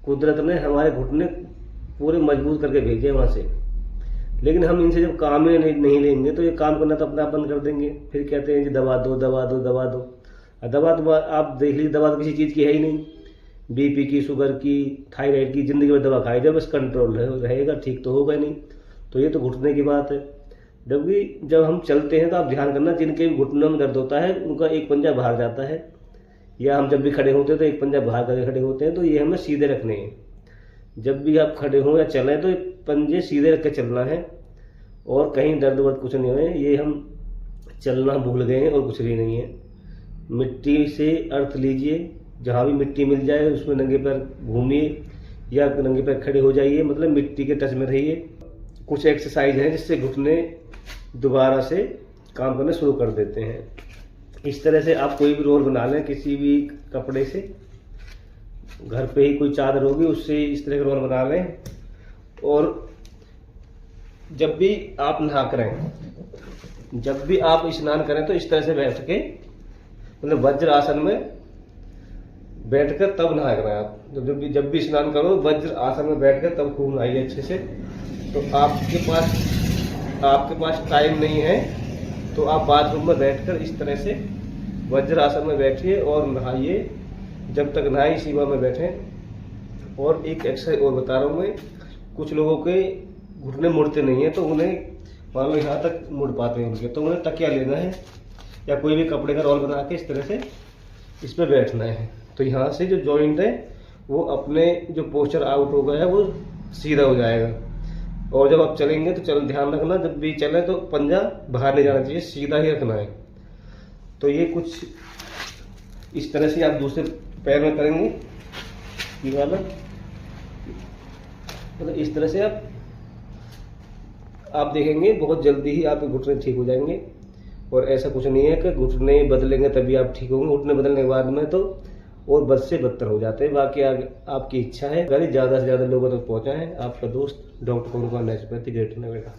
कुदरत ने हमारे घुटने पूरे मजबूत करके भेजे वहाँ से, लेकिन हम इनसे जब काम ही नहीं लेंगे तो ये काम करना तो अपने आप बंद कर देंगे। फिर कहते हैं जी दवा दो दवा दो दवा दो। दवा तो आप देख लीजिए, दवा तो किसी चीज़ की है ही नहीं, बीपी की, शुगर की, थायराइड की, जिंदगी भर दवा खाई, जब बस कंट्रोल रहेगा ठीक तो होगा नहीं। तो ये तो घुटने की बात है। जबकि जब हम चलते हैं तो आप ध्यान करना, जिनके घुटनों में दर्द होता है उनका एक पंजा बाहर जाता है, या हम जब भी खड़े होते हैं तो एक पंजा बाहर करके खड़े होते हैं, तो ये हमें सीधे रखने हैं। जब भी आप खड़े हों या चलें तो पंजे सीधे रख के चलना है, और कहीं दर्द वर्द कुछ नहीं हुए। ये हम चलना भूल गए हैं और कुछ भी नहीं है। मिट्टी से अर्थ लीजिए, जहाँ भी मिट्टी मिल जाए उसमें नंगे पैर घूमिए या नंगे पैर खड़े हो जाइए, मतलब मिट्टी के टच में रहिए। कुछ एक्सरसाइज हैं जिससे घुटने दोबारा से काम करना शुरू कर देते हैं। इस तरह से आप कोई भी रोल बना लें किसी भी कपड़े से, घर पे ही कोई चादर होगी उससे इस तरह का रोल बना लें, और जब भी आप नहा करें, जब भी आप स्नान करें तो इस तरह से बैठ के, मतलब वज्र आसन में बैठकर तब नहा करें। आप जब भी स्नान करो वज्र आसन में बैठकर तब खूब नहाइए अच्छे से। तो आपके पास टाइम नहीं है तो आप बाथरूम में बैठकर इस तरह से वज्र आसन में बैठिए और नहाइए, जब तक नहाई सीमा में बैठें। और एक एक्सरसाइज और बता रहा हूँ मैं, कुछ लोगों के घुटने मुड़ते नहीं है तो उन्हें मान लो यहाँ तक मुड़ पाते हैं उनके, तो उन्हें तकिया लेना है या कोई भी कपड़े का रोल बना के इस तरह से इस पर बैठना है। तो यहाँ से जो जॉइंट है वो अपने जो पोस्चर आउट हो गया है वो सीधा हो जाएगा। और जब आप चलेंगे तो ध्यान रखना, जब भी चले तो पंजा बाहर नहीं जाना चाहिए, सीधा ही रखना है। तो ये कुछ इस तरह से आप दूसरे पैर में करेंगे, ये वाला, मतलब इस तरह से आप देखेंगे बहुत जल्दी ही आपके घुटने ठीक हो जाएंगे। और ऐसा कुछ नहीं है कि घुटने बदलेंगे तभी आप ठीक होंगे, घुटने बदलने के बाद में तो और बद से बदतर हो जाते हैं। बाकी आपकी इच्छा है, अगर ज़्यादा से ज़्यादा लोगों तक पहुँचाएं। आपका दोस्त डॉक्टर कौन नेचुरोपैथी ग्रेटर नोएडा।